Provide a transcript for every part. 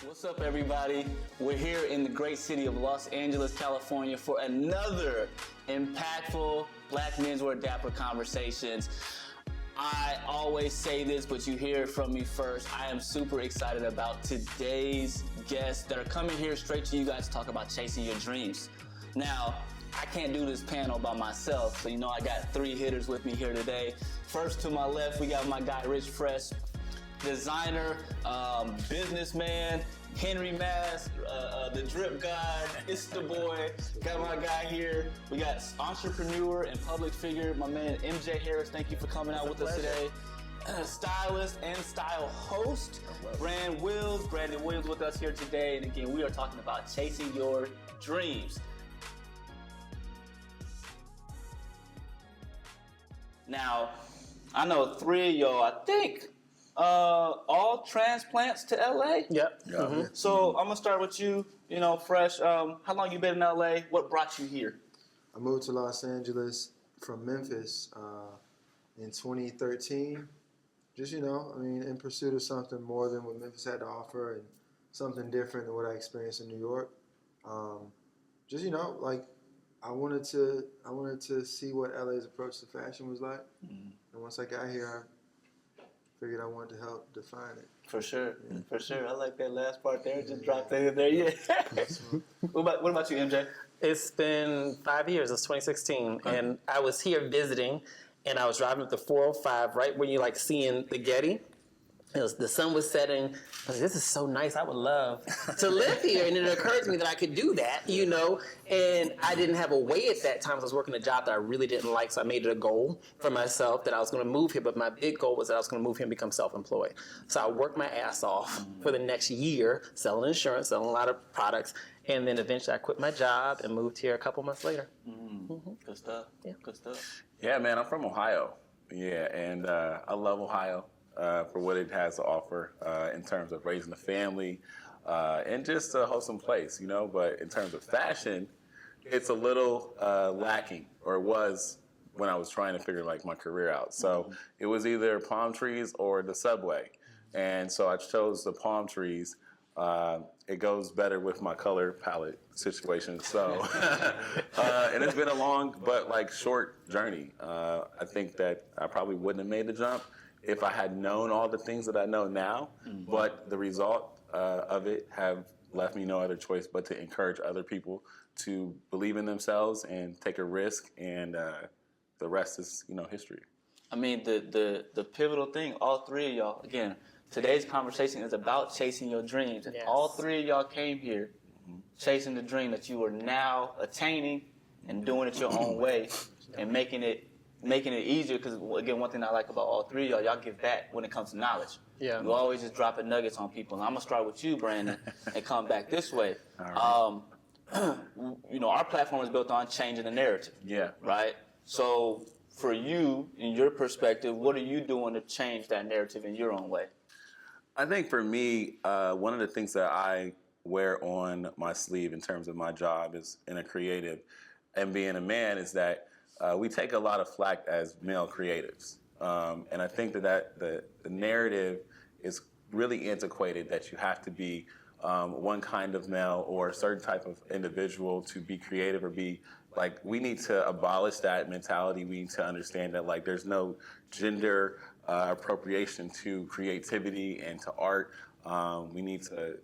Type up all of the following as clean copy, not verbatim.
What's up, everybody? We're here in the great city of Los Angeles, California for another impactful Black Menswear Dapper Conversations. I always say this, but you hear it from me first. I am super excited about today's guests that are coming here straight to you guys to talk about chasing your dreams. Now, I can't do this panel by myself, so I got three hitters with me here today. First to my left, we got my guy RichFresh, designer, businessman, Henry Mass, the drip god, it's the boy. Got my guy here. We got entrepreneur and public figure, my man MJ Harris. Thank you for coming out with us today. Stylist and style host, Brandon Wills with us here today. And again, we are talking about chasing your dreams. Now, I know three of y'all, I think, all transplants to LA? Yep. Mm-hmm. So I'm gonna start with you, Fresh. How long you been in LA? What brought you here? I moved to Los Angeles from Memphis in 2013. Just, in pursuit of something more than what Memphis had to offer and something different than what I experienced in New York. I wanted to see what LA's approach to fashion was like. Mm-hmm. And once I got here, I figured I wanted to help define it. For sure. I like that last part there. Just drop that in there. Yeah. What about you, MJ? It's been 5 years. It's 2016. And I was here visiting, and I was driving up the 405 right when you seeing the Getty. The sun was setting. I was like, this is so nice. I would love to live here. And it occurred to me that I could do that, and I didn't have a way at that time. I was working a job that I really didn't like, so I made it a goal for myself that I was going to move here. But my big goal was that I was going to move here and become self-employed. So I worked my ass off for the next year, selling insurance, selling a lot of products. And then eventually I quit my job and moved here a couple months later. Mm-hmm. Good stuff. Yeah. Good stuff. Yeah, man, I'm from Ohio. Yeah, and I love Ohio. For what it has to offer in terms of raising a family and just a wholesome place, But in terms of fashion, it's a little lacking, or it was when I was trying to figure my career out. So it was either palm trees or the subway. And so I chose the palm trees. It goes better with my color palette situation. So, and it's been a long but short journey. I think that I probably wouldn't have made the jump if I had known all the things that I know now, but the result of it have left me no other choice but to encourage other people to believe in themselves and take a risk, and the rest is, history. I mean, the pivotal thing, all three of y'all, again, today's conversation is about chasing your dreams, and all three of y'all came here chasing the dream that you are now attaining and doing it your own way and making it easier, because, again, one thing I like about all three of y'all give back when it comes to knowledge. Yeah. You always just dropping nuggets on people. And I'm going to start with you, Brandon, and come back this way. All right. Our platform is built on changing the narrative. Yeah. Right? So for you, in your perspective, what are you doing to change that narrative in your own way? I think for me, one of the things that I wear on my sleeve in terms of my job is in a creative and being a man is that we take a lot of flack as male creatives. And I think that the narrative is really antiquated, that you have to be one kind of male or a certain type of individual to be creative or be we need to abolish that mentality. We need to understand that there's no gender appropriation to creativity and to art. We need to,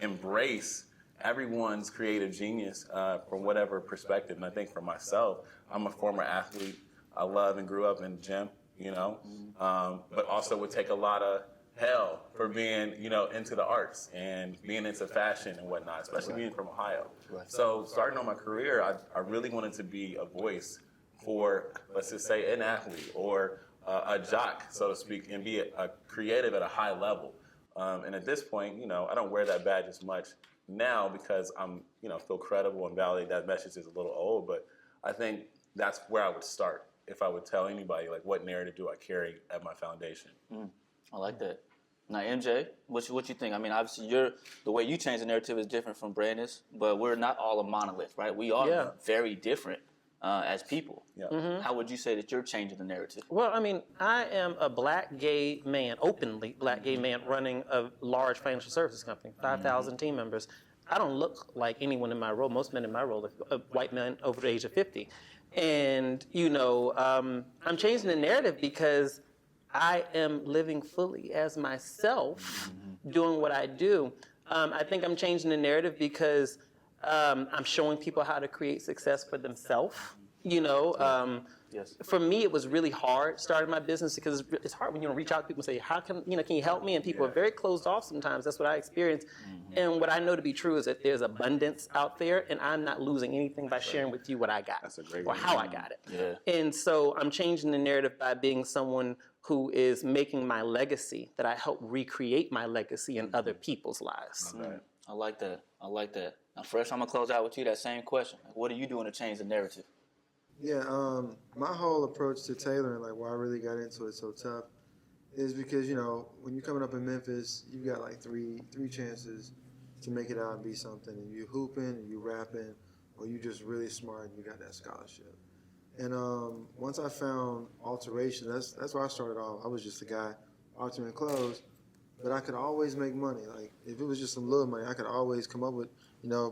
embrace everyone's creative genius from whatever perspective. And I think for myself, I'm a former athlete. I love and grew up in the gym, but also would take a lot of hell for being, into the arts and being into fashion and whatnot, especially being from Ohio. So starting on my career, I really wanted to be a voice for, let's just say, an athlete or a jock, so to speak, and be a creative at a high level. And at this point, I don't wear that badge as much now because I'm, feel credible and validate. That message is a little old, but I think that's where I would start if I would tell anybody, what narrative do I carry at my foundation. I like that. Now, MJ, what you think? I mean, obviously, the way you change the narrative is different from Brandon's, but we're not all a monolith, right? We are very different. as people. Yeah. How would you say that you're changing the narrative? Well, I mean, I am a black gay man, openly black gay man, running a large financial services company, 5,000 team members. I don't look like anyone in my role. Most men in my role are white men over the age of 50. And, I'm changing the narrative because I am living fully as myself, doing what I do. I think I'm changing the narrative because I'm showing people how to create success for themselves. Yes. For me, it was really hard starting my business because it's hard when you reach out to people and say, "How can you help me?" And people are very closed off sometimes. That's what I experienced. And what I know to be true is that there's abundance out there, and I'm not losing anything by sharing with you what I got That's a great or way. how I got it. Yeah. And so I'm changing the narrative by being someone who is making my legacy, that I help recreate my legacy in other people's lives. I like that. Now, Fresh, I'm gonna close out with you that same question. What are you doing to change the narrative? Yeah, my whole approach to tailoring, like why I really got into it so tough, is because when you're coming up in Memphis, you got like three chances to make it out and be something, and you hooping, and you rapping, or you just really smart and you got that scholarship. And once I found alteration, that's where I started off. I was just a guy altering clothes, but I could always make money. Like if it was just some little money, I could always come up with.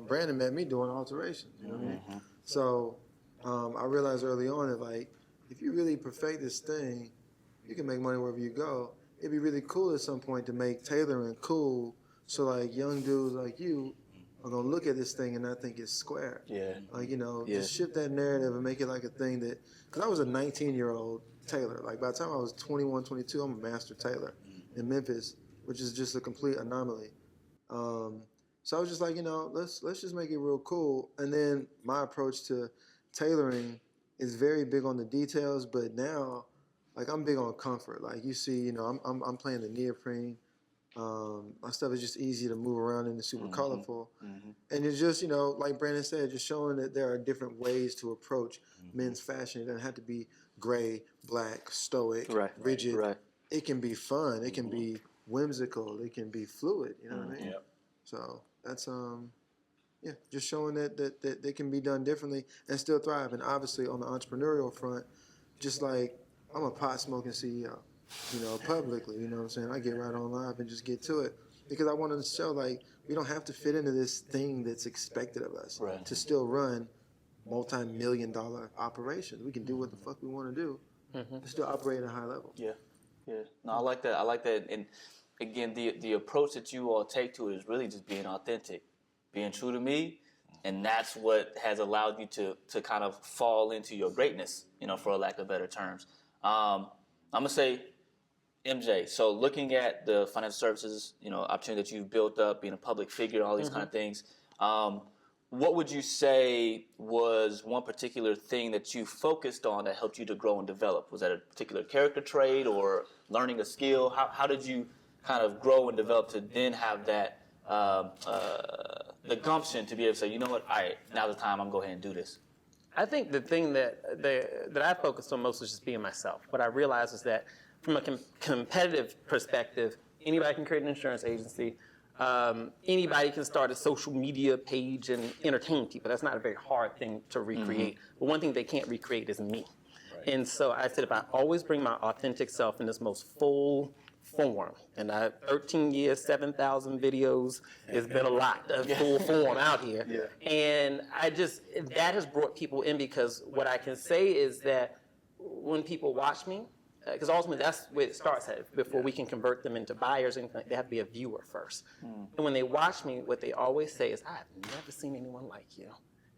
Brandon met me doing alterations. You know what I mean? So. I realized early on that if you really perfect this thing, you can make money wherever you go. It'd be really cool at some point to make tailoring cool, so young dudes like you are gonna look at this thing and not think it's square. Yeah. Just shift that narrative and make it like a thing that. Because I was a 19-year-old tailor. Like by the time I was 21, 22, I'm a master tailor in Memphis, which is just a complete anomaly. So I was just like, let's just make it real cool. And then my approach to tailoring is very big on the details, but now, I'm big on comfort. Like you see, I'm playing the neoprene. My stuff is just easy to move around and it's super colorful. And it's just, like Brandon said, just showing that there are different ways to approach men's fashion. It doesn't have to be gray, black, stoic, rigid. Right. It can be fun. It can be whimsical. It can be fluid. You know what I mean? Yep. So that's just showing that they can be done differently and still thrive. And obviously on the entrepreneurial front, just like I'm a pot smoking CEO, publicly, you know what I'm saying? I get right on live and just get to it because I wanted to show we don't have to fit into this thing that's expected of us to still run multi-million-dollar operations. We can do what the fuck we want to do and still operate at a high level. Yeah. No, I like that. And again, the approach that you all take to it is really just being authentic. Being true to me, and that's what has allowed you to kind of fall into your greatness, for a lack of better terms. I'm gonna say, MJ. So looking at the financial services, opportunity that you've built up, being a public figure, all these kind of things. What would you say was one particular thing that you focused on that helped you to grow and develop? Was that a particular character trait or learning a skill? How did you kind of grow and develop to then have that? The gumption to be able to say, you know what, all right, now's the time, I'm going to go ahead and do this. I think the thing that I focused on most was just being myself. What I realized is that from a competitive perspective, anybody can create an insurance agency. Anybody can start a social media page and entertain people. That's not a very hard thing to recreate. But one thing they can't recreate is me. Right. And so I said, if I always bring my authentic self in this most full form, and 13 years, 7,000 videos, it's been a lot of full form out here. Yeah. And that has brought people in because what I can say is that when people watch me, because ultimately that's where it starts at. Before we can convert them into buyers, and they have to be a viewer first. And when they watch me, what they always say is, "I have never seen anyone like you."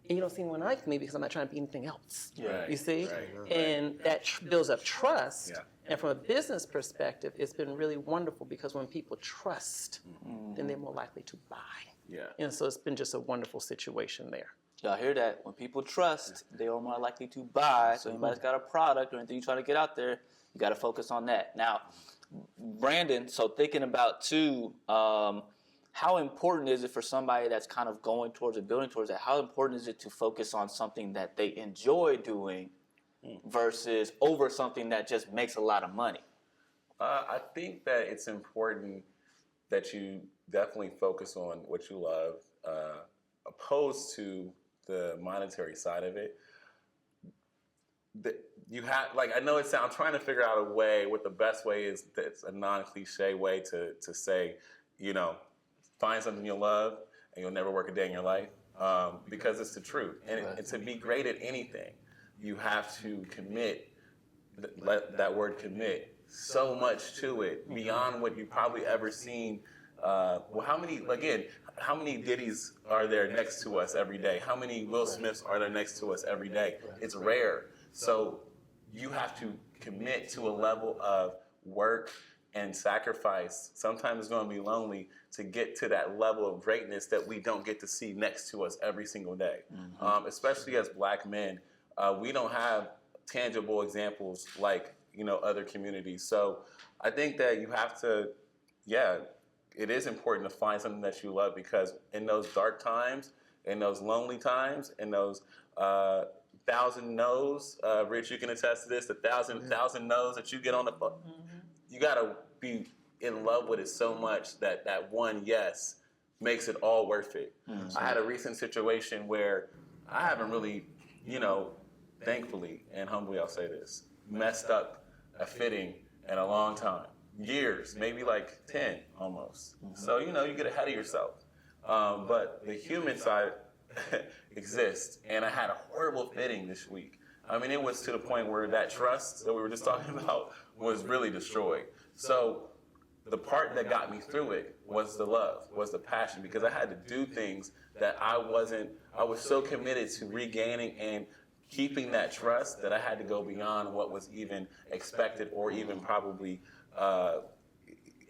And you don't see anyone like me because I'm not trying to be anything else. Right. You see? Right. And that builds up trust. Yeah. And from a business perspective, it's been really wonderful because when people trust, then they're more likely to buy. Yeah. And so it's been just a wonderful situation there. Y'all hear that? When people trust, they are more likely to buy. So anybody's got a product or anything you're trying to get out there, you got to focus on that. Now, Brandon, so thinking about too, how important is it for somebody that's kind of going towards it, building towards that, how important is it to focus on something that they enjoy doing versus over something that just makes a lot of money? I think that it's important that you definitely focus on what you love, opposed to the monetary side of it. you have, like, I know I'm trying to figure out a way, what the best way is, that's a non-cliche way to say, find something you'll love and you'll never work a day in your life, because it's the truth. And to be great at anything, you have to commit, that word commit, so much to it, beyond what you've probably ever seen. How many Diddy's are there next to us every day? How many Will Smiths are there next to us every day? It's rare. So you have to commit to a level of work and sacrifice. Sometimes it's going to be lonely to get to that level of greatness that we don't get to see next to us every single day. Especially as Black men, we don't have tangible examples like other communities. So I think that you have to, it is important to find something that you love, because in those dark times, in those lonely times, in those 1,000 no's, Rich, you can attest to this, the thousand no's that you get on the phone, you gotta be in love with it so much that one yes makes it all worth it. I had a recent situation where I haven't really, thankfully and humbly I'll say this, messed up a fitting in a long time. Years, maybe like 10 almost. So, you get ahead of yourself. But the human side exists. And I had a horrible fitting this week. I mean, it was to the point where that trust that we were just talking about was really destroyed. So the part that got me through it was the love, was the passion, because I had to do things that I was so committed to regaining and keeping that trust that I had to go beyond what was even expected, or even probably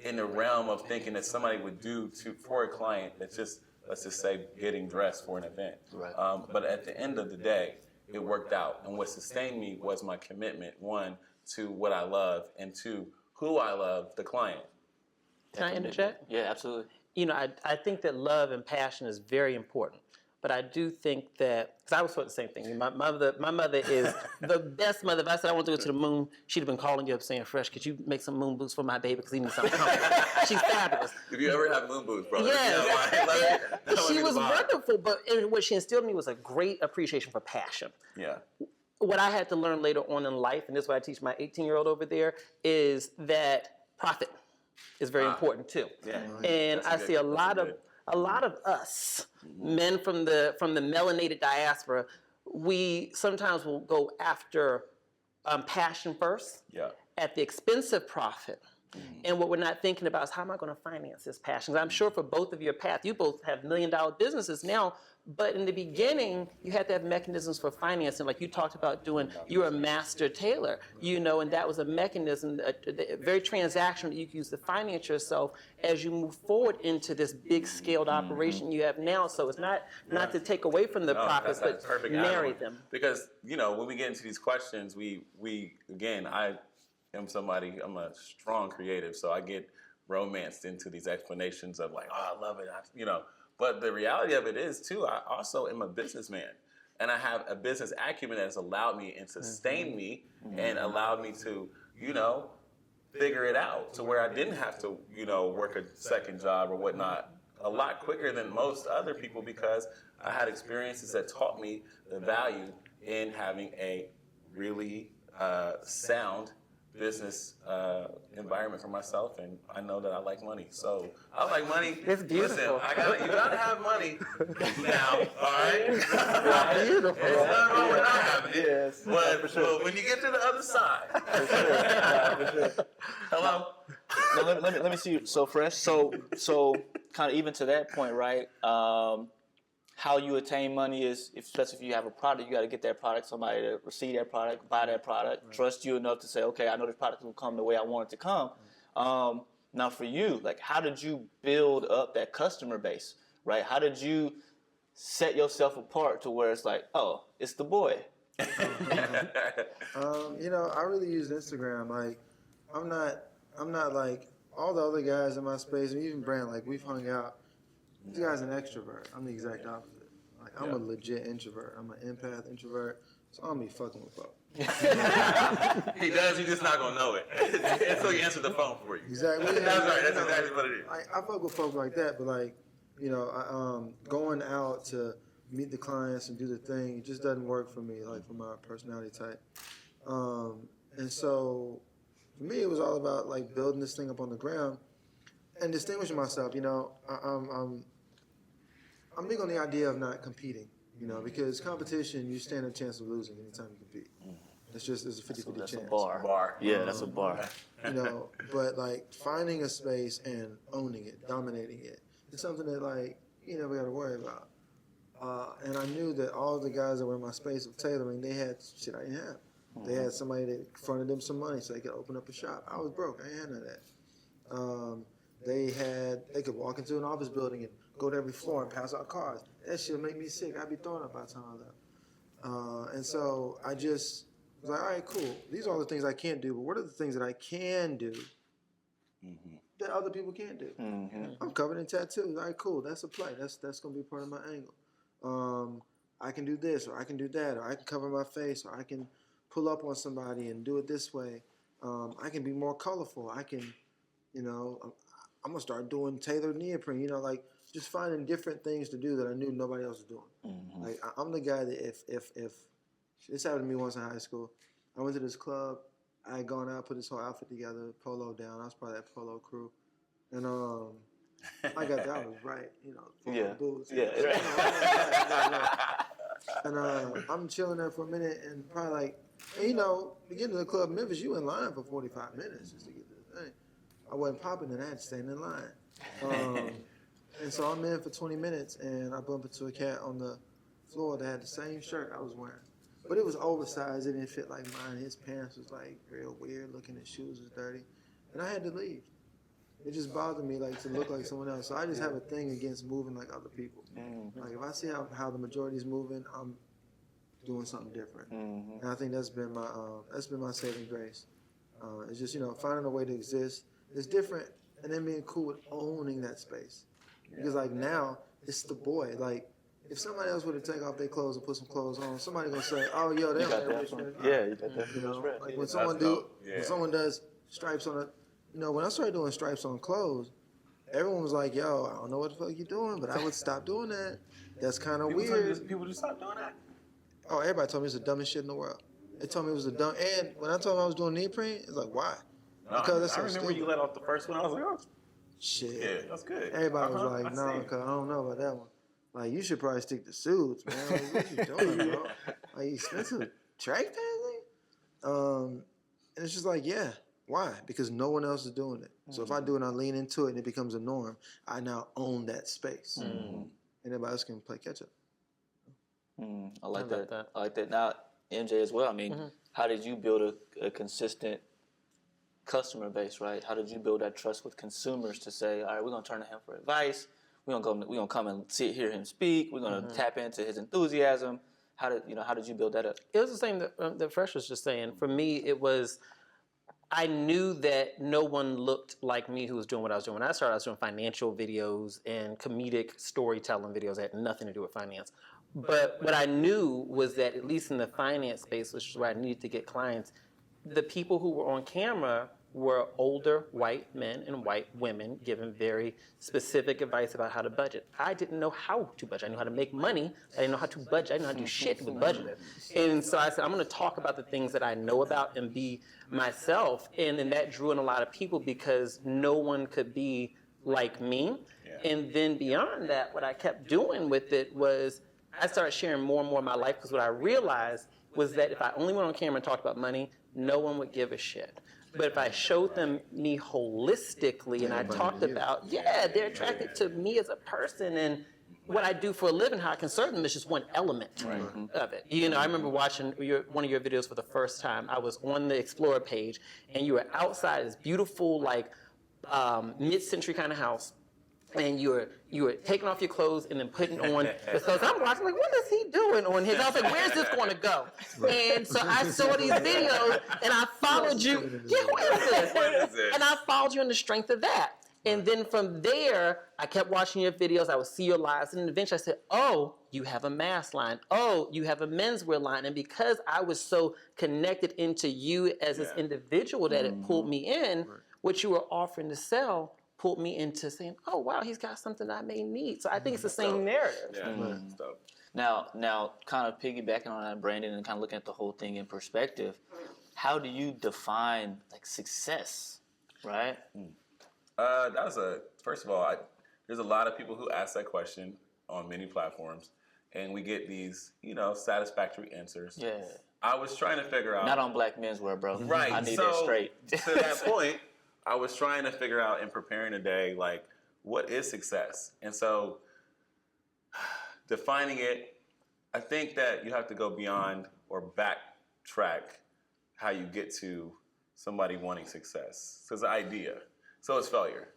in the realm of thinking that somebody would do for a client that's just, let's just say, getting dressed for an event. Right. But at the end of the day, it worked out. And what sustained me was my commitment, one, to what I love, and two, who I love, the client. Can I interject? Yeah, absolutely. I think that love and passion is very important. But I do think that, because I was taught the same thing. My mother is the best mother. If I said I want to go to the moon, she'd have been calling you up saying, "Fresh, could you make some moon boots for my baby because he needs something comfortable." She's fabulous. If you ever have moon boots, brother. Yes. She was wonderful, but what she instilled in me was a great appreciation for passion. Yeah. What I had to learn later on in life, and this is what I teach my 18-year-old over there, is that profit is very important too. Yeah. And I see a lot of us, men from the melanated diaspora, we sometimes will go after passion first at the expense of profit. And what we're not thinking about is, how am I going to finance this passion? 'Cause I'm sure for both of your path, you both have $1 million businesses now, but in the beginning, you had to have mechanisms for financing. Like you talked about doing, you're a master tailor, and that was a mechanism, very transactional, that you can use to finance yourself as you move forward into this big scaled operation you have now. So it's not to take away from the profits, but marry them. Because, when we get into these questions, we again, I'm a strong creative, so I get romanced into these explanations of like, oh, I love it, But the reality of it is, too, I also am a businessman. And I have a business acumen that has allowed me and sustained me and allowed me to, figure it out to where I didn't have to, work a second job or whatnot a lot quicker than most other people, because I had experiences that taught me the value in having a really sound business environment for myself, and I know that I like money. So I like money. It's beautiful. Listen, you gotta have money now, all right? It's beautiful. It's not wrong with not having it. Yes, But for sure. when you get to the other side. For sure. Hello? Now, let me see. So Fresh. So kind of even to that point, right? How you attain money is, especially if you have a product, you got to get that product, somebody to receive that product, buy that product, trust you enough to say, okay, I know this product will come the way I want it to come. Now for you, like, how did you build up that customer base, right? How did you set yourself apart to where it's like, oh, it's the boy? I really used Instagram. Like, I'm not like all the other guys in my space, and even Brand, like, we've hung out. This guy's an extrovert. I'm the exact opposite. Like, I'm a legit introvert. I'm an empath introvert, so I don't be fucking with folks. He does, you're just not going to know it until he answers the phone for you. Exactly. That's right, that's exactly what it is. I fuck with folks like that, but like, going out to meet the clients and do the thing. It just doesn't work for me, like for my personality type. And so for me, it was all about like building this thing up on the ground and distinguishing myself. You know, I'm big on the idea of not competing. You know, because competition, you stand a chance of losing anytime you compete. It's a 50-50 chance. That's a bar. Yeah, that's a bar. You know, but like finding a space and owning it, dominating it, it's something that like you never got to worry about. And I knew that all the guys that were in my space of tailoring, they had shit I didn't have. They had somebody that fronted them some money so they could open up a shop. I was broke. I ain't had none of that. They could walk into an office building and go to every floor and pass out cards. That shit would make me sick. I'd be throwing up by the time I left. And so I just was like, all right, cool. These are all the things I can't do, but what are the things that I can do that other people can't do? I'm covered in tattoos. All right, cool. That's a play. That's going to be part of my angle. I can do this, or I can do that, or I can cover my face, or I can pull up on somebody and do it this way. I can be more colorful. I can, you know, I'm going to start doing tailored neoprene, you know, like just finding different things to do that I knew nobody else was doing. Like I'm the guy that if this happened to me once in high school, I went to this club, I had gone out, put this whole outfit together, polo down, I was part of that polo crew, and I got that, I was right, you know, full of boots. Yeah. And I'm chilling there for a minute, and probably like, and, you know, to get to the club in Memphis, you in line for 45 minutes just to get to the thing. I wasn't popping, and I had to stand in line. And so I'm in for 20 minutes, and I bump into a cat on the floor that had the same shirt I was wearing. But it was oversized. It didn't fit like mine. His pants was like real weird looking. His shoes was dirty. And I had to leave. It just bothered me like to look like someone else. So I just have a thing against moving like other people. Like if I see how the majority's moving, I'm doing something different. And I think that's been my saving grace. It's just, you know, finding a way to exist. It's different, and then being cool with owning that space. Because like now, it's the boy. Like if somebody else were to take off their clothes and put some clothes on, somebody gonna say, "Oh, yo, they don't have RichFresh." Yeah, you got that. You know, like when someone does stripes on it. You know, when I started doing stripes on clothes, everyone was like, "Yo, I don't know what the fuck you doing," but I would stop doing that. That's kind of weird. People just stop doing that. Oh, everybody told me it's the dumbest shit in the world. They told me it was the dumb. And when I told them I was doing neoprene, it's like, why? Because that's so stupid. I remember you let off the first one. I was like, oh. Shit. Yeah, that's good. Everybody was like, no, because I don't know about that one. Like, you should probably stick to suits, man. Like, what you doing, bro? Like, expensive track pants? And it's just like, yeah. Why? Because no one else is doing it. So if I do it, I lean into it, and it becomes a norm. I now own that space. And everybody else can play catch up. I like that. I like that. Now, MJ as well. I mean, how did you build a consistent customer base, right? How did you build that trust with consumers to say, all right, we're gonna turn to him for advice. We're gonna come and hear him speak. We're gonna tap into his enthusiasm. How did you build that up? It was the same that Fresh was just saying. For me, it was, I knew that no one looked like me who was doing what I was doing. When I started, I was doing financial videos and comedic storytelling videos that had nothing to do with finance. But what I knew was that at least in the finance space, which is where I needed to get clients, the people who were on camera were older white men and white women giving very specific advice about how to budget. I didn't know how to budget. I knew how to make money. I didn't know how to budget. I didn't know how to do shit with budgeting. And so I said, I'm going to talk about the things that I know about and be myself. And then that drew in a lot of people because no one could be like me. Yeah. And then beyond that, what I kept doing with it was I started sharing more and more of my life because what I realized was that if I only went on camera and talked about money, no one would give a shit. But if I showed them me holistically and I talked about, they're attracted to me as a person and what I do for a living, how I can serve them is just one element of it. You know, I remember watching one of your videos for the first time. I was on the Explorer page and you were outside this beautiful, like, mid-century kind of house. And you were taking off your clothes and then putting on the clothes. I'm watching, like, what is he doing on his? I was like, where's this going to go? And so I saw these videos and I followed you. Yeah, who is this? And I followed you on the strength of that. And then from there, I kept watching your videos. I would see your lives. And eventually I said, oh, you have a mask line. Oh, you have a menswear line. And because I was so connected into you as this individual that it pulled me in, what you were offering to sell pulled me into saying, oh, wow, he's got something I may need. So I think it's the same narrative. Yeah, Now, kind of piggybacking on that, Brandon, and kind of looking at the whole thing in perspective, how do you define like success, right? First of all, there's a lot of people who ask that question on many platforms, and we get these, satisfactory answers. Yeah. I was trying to figure out. Not on Black Menswear, bro. Right. I need that straight. To that point, I was trying to figure out in preparing today, like, what is success? And so, defining it, I think that you have to go beyond or backtrack how you get to somebody wanting success. So it's an idea. So it's failure.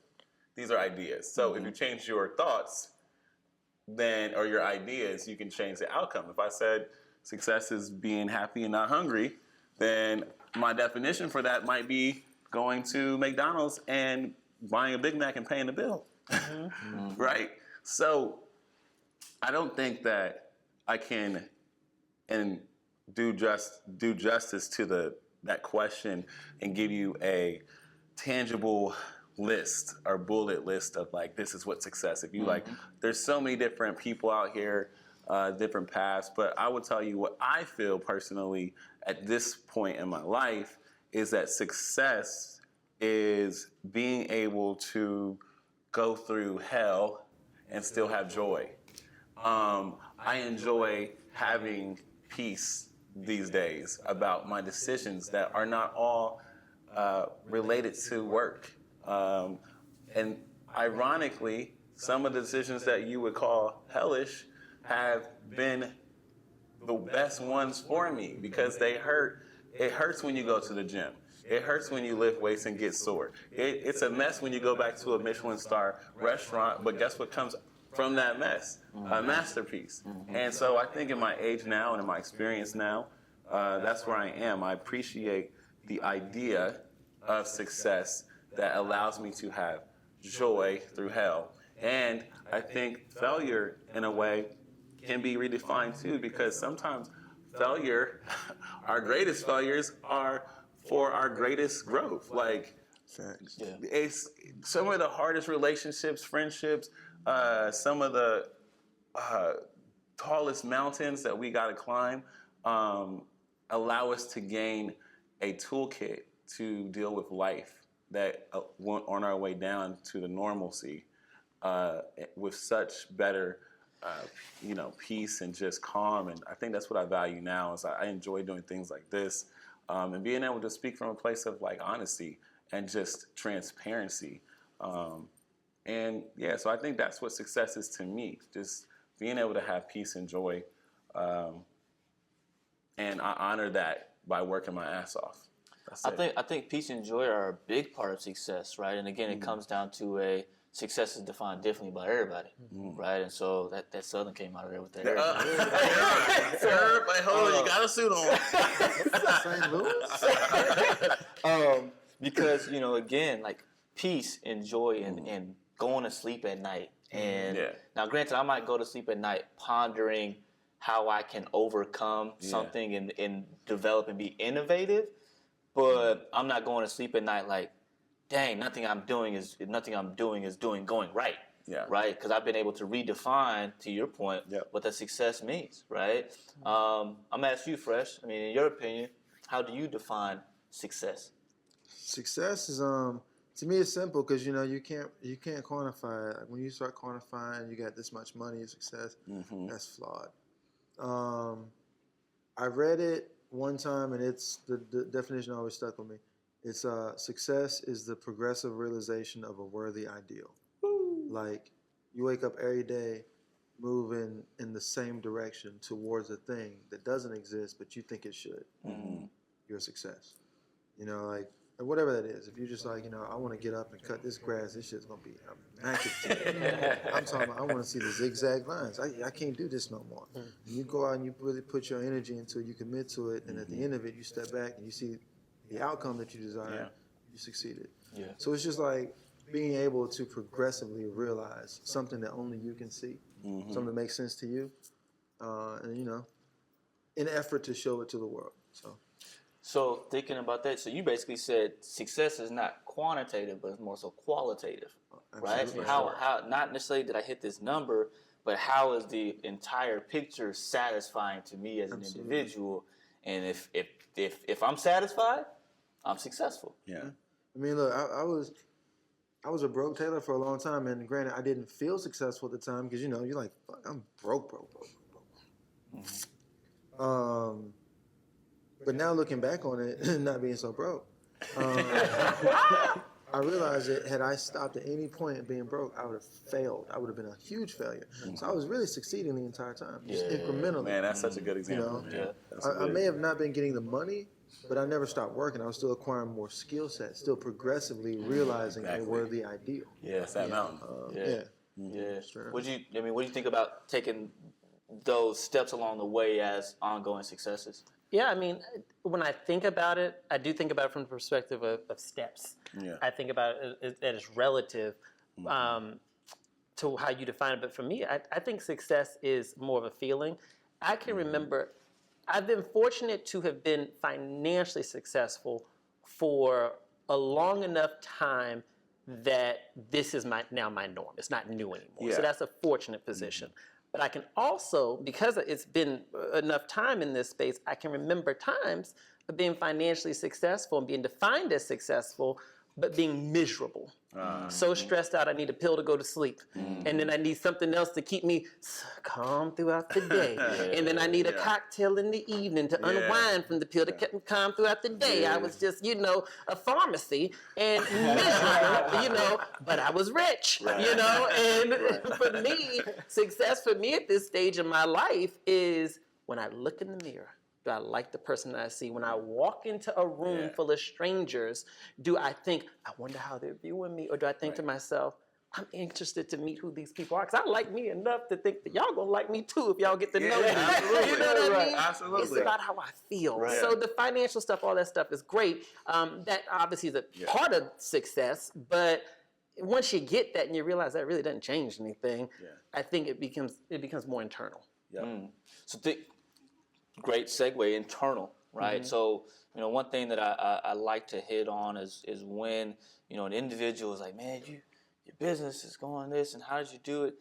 These are ideas. So if you change your thoughts, or your ideas, you can change the outcome. If I said success is being happy and not hungry, then my definition for that might be going to McDonald's and buying a Big Mac and paying the bill. Right? So I don't think that I can do justice to that question and give you a tangible list or bullet list of like, this is what success. If you like, there's so many different people out here, different paths, but I would tell you what I feel personally at this point in my life is that success is being able to go through hell and still have joy. I enjoy having peace these days about my decisions that are not all related to work. And ironically, some of the decisions that you would call hellish have been the best ones for me because they hurt. It hurts when you go to the gym. It hurts when you lift weights and get sore. It's a mess when you go back to a Michelin star restaurant, but guess what comes from that mess? A masterpiece. And so I think in my age now and in my experience now, that's where I am. I appreciate the idea of success that allows me to have joy through hell. And I think failure, in a way, can be redefined too, because sometimes failure, our greatest failures are for our greatest growth. Like, Facts. it's some of the hardest relationships, friendships, some of the tallest mountains that we got to climb allow us to gain a toolkit to deal with life that went on our way down to the normalcy with such better, peace and just calm. And I think that's what I value now is I enjoy doing things like this and being able to speak from a place of like honesty and just transparency. So I think that's what success is to me, just being able to have peace and joy. And I honor that by working my ass off. I think peace and joy are a big part of success, right? And again, it comes down to success is defined differently by everybody, right? And so that Southern came out of there with that. Sir, hold on, you got a suit on. St. Louis? Because, again, like peace and joy and going to sleep at night. And now, granted, I might go to sleep at night pondering how I can overcome something and develop and be innovative. But I'm not going to sleep at night like, dang, nothing I'm doing is going right. Yeah. Right? Because I've been able to redefine, to your point, what that success means, right? I'm going to ask you, Fresh. I mean, in your opinion, how do you define success? Success is to me it's simple because you can't quantify it. Like, when you start quantifying, you got this much money, success. That's flawed. I read it one time, and it's the definition always stuck with me. It's success is the progressive realization of a worthy ideal. Like, you wake up every day moving in the same direction towards a thing that doesn't exist, but you think it should. You're a success. Like whatever that is. If you're just like, I want to get up and cut this grass, this shit's going to be immaculate. I'm talking about, I want to see the zigzag lines. I can't do this no more. And you go out and you really put your energy into it, you commit to it, and at the end of it, you step back and you see the outcome that you desire, you succeeded. Yeah. So it's just like being able to progressively realize something that only you can see, something that makes sense to you, and in effort to show it to the world. So thinking about that, so you basically said success is not quantitative, but it's more so qualitative, right? Absolutely. How not necessarily did I hit this number, but how is the entire picture satisfying to me as an individual? And if I'm satisfied, I'm successful. Yeah. I mean, look, I was a broke tailor for a long time, and granted, I didn't feel successful at the time because you're like, fuck, I'm broke. But now looking back on it, not being so broke, I realized that had I stopped at any point at being broke, I would have failed. I would have been a huge failure. So I was really succeeding the entire time, just incrementally. Man, that's such a good example. I may have not been getting the money, but I never stopped working. I was still acquiring more skill sets, still progressively realizing a worthy ideal. Yeah, it's that mountain. Sure. What do you think about taking those steps along the way as ongoing successes? Yeah, I mean, when I think about it, I do think about it from the perspective of steps. Yeah. I think about it that it's relative to how you define it. But for me, I think success is more of a feeling. I can remember, I've been fortunate to have been financially successful for a long enough time that this is now my norm. It's not new anymore. Yeah. So that's a fortunate position. But I can also, because it's been enough time in this space, I can remember times of being financially successful and being defined as successful, but being miserable. So stressed out, I need a pill to go to sleep. And then I need something else to keep me calm throughout the day. And then I need a cocktail in the evening to unwind from the pill to keep me calm throughout the day. I was just, a pharmacy and miserable, but I was rich, And for me, success for me at this stage in my life is when I look in the mirror. Do I like the person that I see? When I walk into a room full of strangers, do I think, I wonder how they're viewing me? Or do I think to myself, I'm interested to meet who these people are? Because I like me enough to think that y'all gonna like me too if y'all get to know me. Absolutely. You know what I mean? Absolutely. It's about how I feel. Right. So the financial stuff, all that stuff is great. That obviously is a part of success, but once you get that and you realize that really doesn't change anything, I think it becomes more internal. So great segue, internal, right? So, one thing that I like to hit on is when, an individual is like, man, your business is going this, and how did you do it?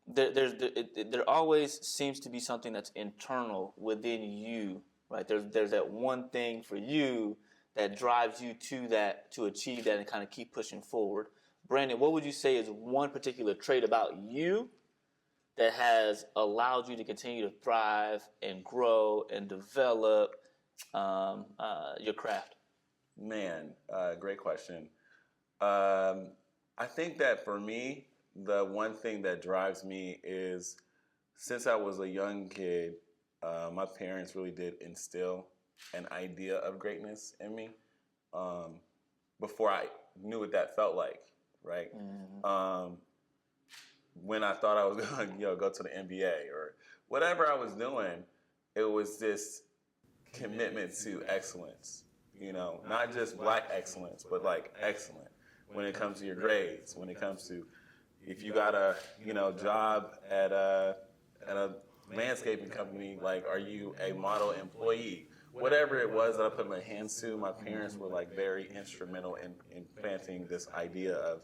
There always seems to be something that's internal within you, right? There's that one thing for you that drives you to achieve that and kind of keep pushing forward. Brandon, what would you say is one particular trait about you that has allowed you to continue to thrive and grow and develop your craft? Man, great question. I think that for me, the one thing that drives me is since I was a young kid, my parents really did instill an idea of greatness in me before I knew what that felt like, right? When I thought I was going to go to the NBA or whatever I was doing, it was this commitment to excellence, not just black excellence, but like excellent when it comes to your grades, when it comes to if you got a job at a landscaping company, like are you a model employee? Whatever it was that I put my hands to, my parents were like very instrumental in planting this idea of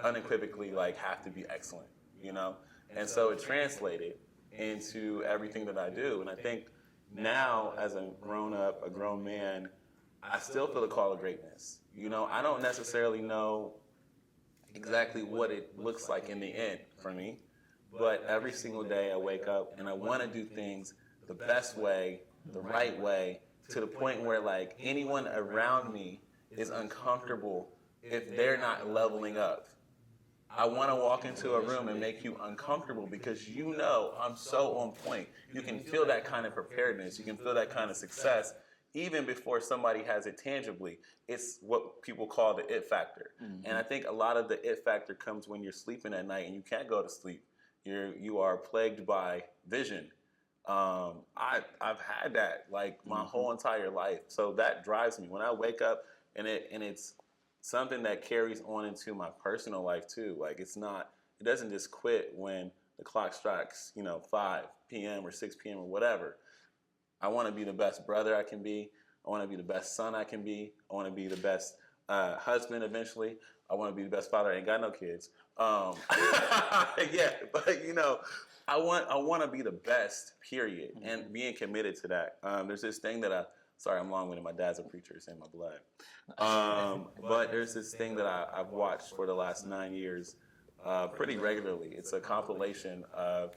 unequivocally like have to be excellent, and so it translated into everything that I do. And I think now as a grown man, I still feel the call of greatness. I don't necessarily know exactly what it looks like in the end for me, but every single day I wake up and I want to do things the best way, the right way, to the point where like anyone around me is uncomfortable if they're not leveling up. I want to walk into a room and make you uncomfortable because I'm so on point. You can feel that kind of preparedness. You can feel that kind of success even before somebody has it tangibly. It's what people call the it factor. And I think a lot of the it factor comes when you're sleeping at night and you can't go to sleep. You are plagued by vision. I've had that like my whole entire life. So that drives me when I wake up and it's something that carries on into my personal life too. Like it doesn't just quit when the clock strikes, 5 p.m. or 6 p.m. or whatever. I want to be the best brother I can be. I want to be the best son I can be. I want to be the best husband eventually. I want to be the best father. I ain't got no kids. Yeah, but you know, I want to be the best, period, and being committed to that. There's this thing that sorry, I'm long-winded. My dad's a preacher. It's in my blood. But there's this thing that I've watched for the last 9 years pretty regularly. It's a compilation of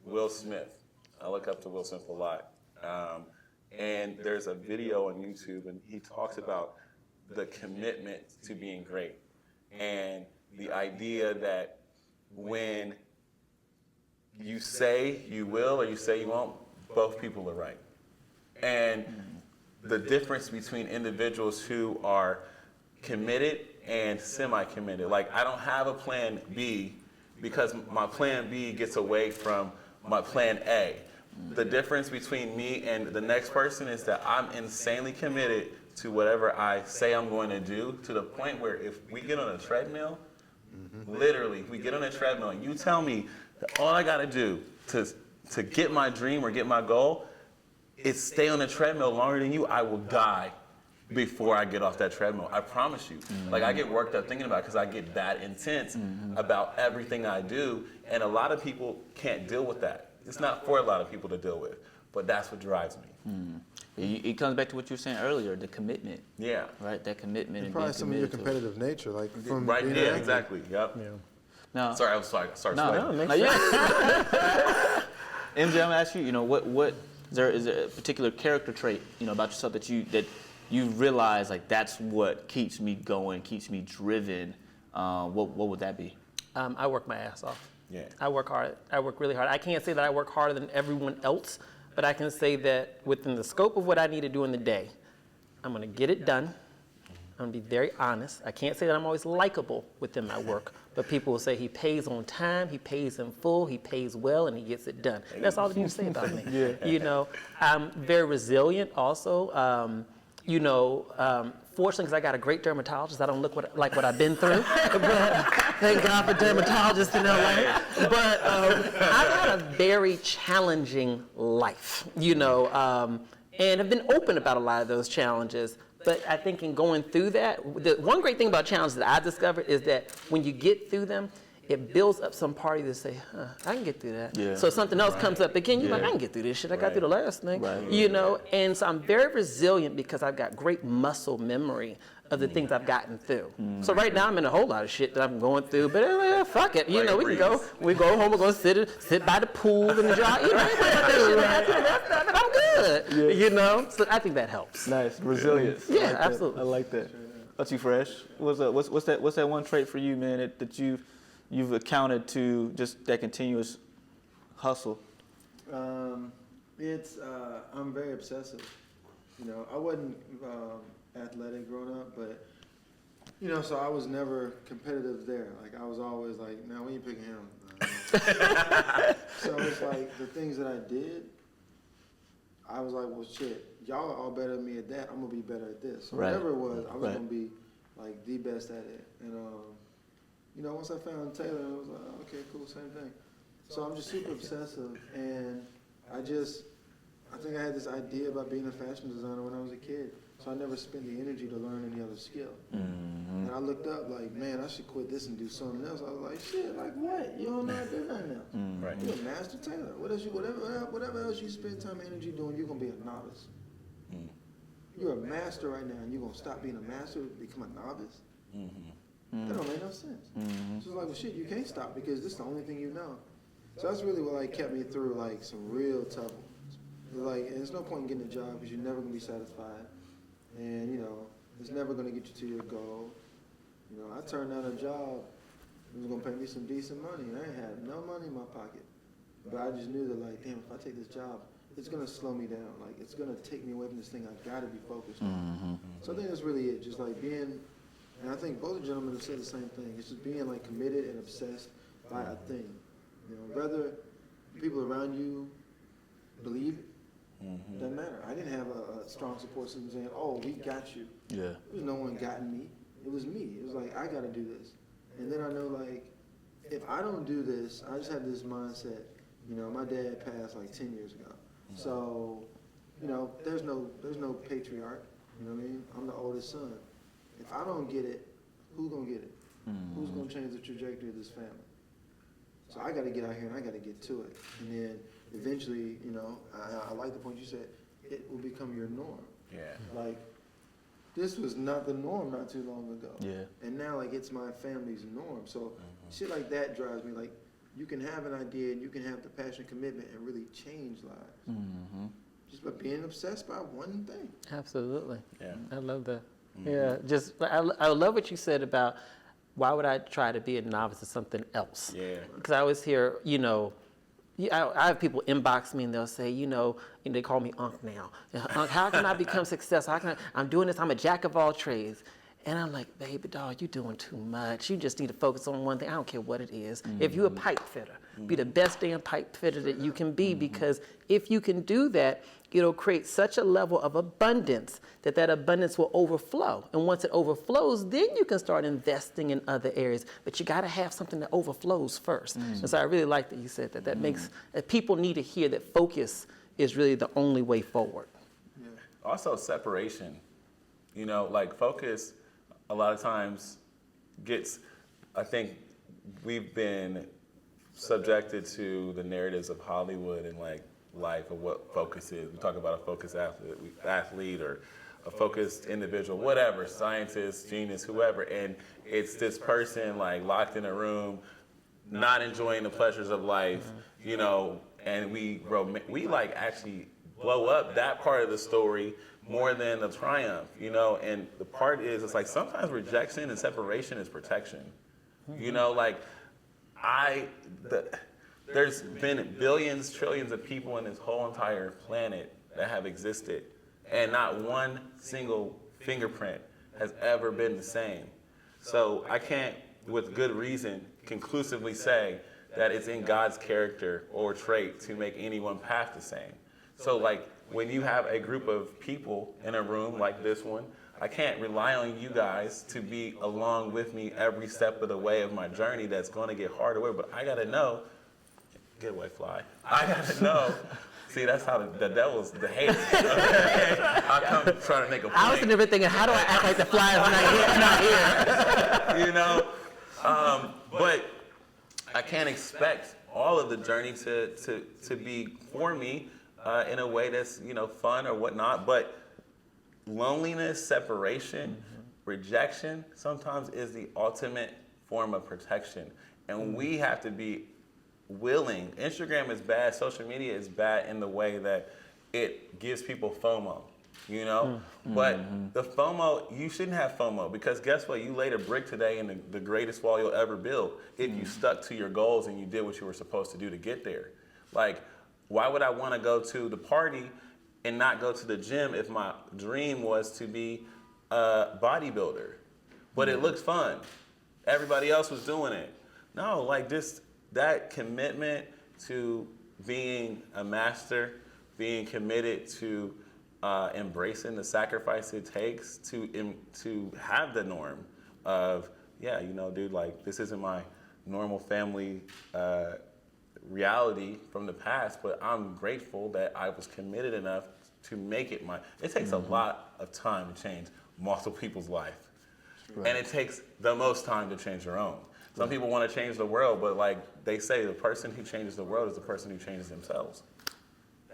Will Smith. I look up to Will Smith a lot. And there's a video on YouTube, and he talks about the commitment to being great and the idea that when you say you will or you say you won't, both people are right. And the difference between individuals who are committed and semi-committed. Like, I don't have a plan B because my plan B gets away from my plan A. The difference between me and the next person is that I'm insanely committed to whatever I say I'm going to do, to the point where if we get on a treadmill, literally, if we get on a treadmill and you tell me that all I got to do to get my dream or get my goal is stay on the treadmill longer than you, I will die before I get off that treadmill. I promise you. Like, I get worked up thinking about it because I get that intense about everything I do, and a lot of people can't deal with that. It's not for a lot of people to deal with, but that's what drives me. It comes back to what you were saying earlier, the commitment. Yeah. Right, that commitment. And Probably being some of your committed to it. competitive nature, like from Right, being yeah, an athlete. exactly, yep. Yeah. Now, Sorry, I was sorry. No, makes now, sense. yeah. MJ, I'm gonna ask you. You know, what is there a particular character trait, you know, about yourself that you realize, like, that's what keeps me going, keeps me driven? What would that be? I work my ass off. Yeah. I work hard. I work really hard. I can't say that I work harder than everyone else, but I can say that within the scope of what I need to do in the day, I'm going to get it done. I'm going to be very honest. I can't say that I'm always likable within my work, but people will say he pays on time, he pays in full, he pays well, and he gets it done. That's all they need to say about me. You know, I'm very resilient also. Fortunately, because I got a great dermatologist, I don't look like what I've been through. But thank God for dermatologists in LA. But I've had a very challenging life, and have been open about a lot of those challenges. But I think in going through that, the one great thing about challenges that I discovered is that when you get through them, it builds up some part of you to say, I can get through that. Yeah. So something else comes up again, you're like, I can get through this shit. I got through the last thing. Right. And so I'm very resilient because I've got great muscle memory of the things I've gotten through. So right now I'm in a whole lot of shit that I'm going through, but fuck it. We can go home, we're going to sit by the pool and enjoy, I'm good. Yeah. So I think that helps. Nice, resilience. Yeah, absolutely. I like that. About you, Fresh? What's that one trait for you, man, that you've accounted to just that continuous hustle? I'm very obsessive. I wasn't athletic growing up, but so I was never competitive there. Like, I was always like, "Now we ain't picking him." So it's like the things that I did, I was like, "Well, shit, y'all are all better than me at that. I'm gonna be better at this." So whatever it was, I was gonna be like the best at it. And once I found Taylor, I was like, oh, okay, cool, same thing. So I'm just super obsessive, and I think I had this idea about being a fashion designer when I was a kid. So I never spent the energy to learn any other skill. Mm-hmm. And I looked up like, man, I should quit this and do something else. I was like, shit, like what? You don't know how to do nothing else. Mm-hmm. Right. You're a master tailor. Whatever else you spend time and energy doing, you're gonna be a novice. Mm-hmm. You're a master right now, and you're gonna stop being a master and become a novice. Mm-hmm. That don't make no sense. Mm-hmm. So it's like, well, shit, you can't stop because this is the only thing you know. So that's really what kept me through some real tough ones. And there's no point in getting a job because you're never gonna be satisfied, and it's never gonna get you to your goal. I turned down a job that was gonna pay me some decent money, and I ain't had no money in my pocket. But I just knew that, damn, if I take this job, it's gonna slow me down. It's gonna take me away from this thing I gotta be focused on. Mm-hmm. So I think that's really it. Just being. And I think both the gentlemen have said the same thing. It's just being committed and obsessed by a thing. Whether people around you believe it, doesn't matter. I didn't have a strong support system saying, "Oh, we got you." Yeah. There was no one gotten me. It was me. It was I got to do this. And then I know if I don't do this, I just have this mindset. My dad passed 10 years ago. So, there's no patriarch. You know what I mean? I'm the oldest son. if I don't get it, who's gonna get it? Who's gonna change the trajectory of this family? So I got to get out here and I got to get to it. And then eventually, you know, I like the point you said, it will become your norm. Yeah. Like, this was not the norm not too long ago. Yeah. And now, like, it's my family's norm. So shit like that drives me. Like, you can have an idea and you can have the passion, commitment, and really change lives. Just by being obsessed by one thing. Absolutely. Yeah. I love that. Yeah, just I love what you said about why would I try to be a novice of something else? Yeah. Because I always hear, you know, I have people inbox me and they'll say, you know, and they call me Unc now. Unc, how can I become successful? I'm doing this. I'm a jack of all trades. And I'm like, baby doll, you're doing too much. You just need to focus on one thing. I don't care what it is. If you're a pipe fitter, be the best damn pipe fitter that you can be, because if you can do that, it'll create such a level of abundance that abundance will overflow. And once it overflows, then you can start investing in other areas. But you got to have something that overflows first. And so I really like that you said that. That makes that people need to hear that focus is really the only way forward. Yeah. Also, separation. You know, like focus a lot of times gets, I think we've been subjected to the narratives of Hollywood and like life of what focus is. We talk about a focused athlete or a focused individual, whatever, scientist, genius, whoever, and it's this person like locked in a room, not enjoying the pleasures of life, you know, and we like actually blow up that part of the story more than the triumph, you know, and the part is, it's like sometimes rejection and separation is protection. You know, like there's been billions, trillions of people in this whole entire planet that have existed, and not one single fingerprint has ever been the same. So I can't, with good reason, conclusively say that it's in God's character or trait to make any one path the same. So like when you have a group of people in a room like this one, I can't rely on you guys to be along with me every step of the way of my journey that's going to get harder, but I got to know, get away fly, I got to know. See, that's how the devil's the hate. Okay? I come trying to make a point. I was never thinking, how do I act like the fly is not here? You know, but I can't expect all of the journey to be for me in a way that's, you know, fun or whatnot. But loneliness, separation, rejection sometimes is the ultimate form of protection, and we have to be willing. Instagram is bad, social media is bad in the way that it gives people FOMO, you know? But the FOMO, you shouldn't have FOMO, because guess what? You laid a brick today in the greatest wall you'll ever build if you stuck to your goals and you did what you were supposed to do to get there. Like, why would I want to go to the party and not go to the gym if my dream was to be a bodybuilder? But it looked fun. Everybody else was doing it. No, like that commitment to being a master, being committed to embracing the sacrifice it takes to have the norm of, yeah, you know, dude, like this isn't my normal family reality from the past, but I'm grateful that I was committed enough to make it mine. It takes a lot of time to change multiple people's life. Right. And it takes the most time to change your own. Some people want to change the world, but like they say, the person who changes the world is the person who changes themselves.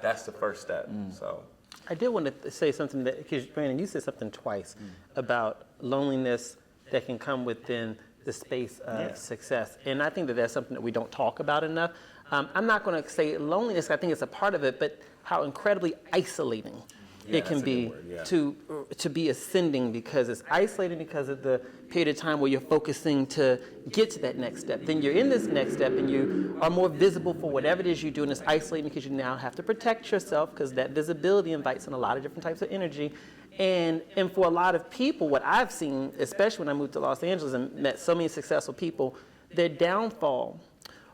That's the first step. So I did want to say something that, because Brandon, you said something twice about loneliness that can come within the space of success. And I think that that's something that we don't talk about enough. I'm not going to say loneliness, I think it's a part of it, but how incredibly isolating it can be to be ascending, because it's isolating because of the period of time where you're focusing to get to that next step. Then you're in this next step and you are more visible for whatever it is you do, and it's isolating because you now have to protect yourself, because that visibility invites in a lot of different types of energy. And for a lot of people, what I've seen, especially when I moved to Los Angeles and met so many successful people, their downfall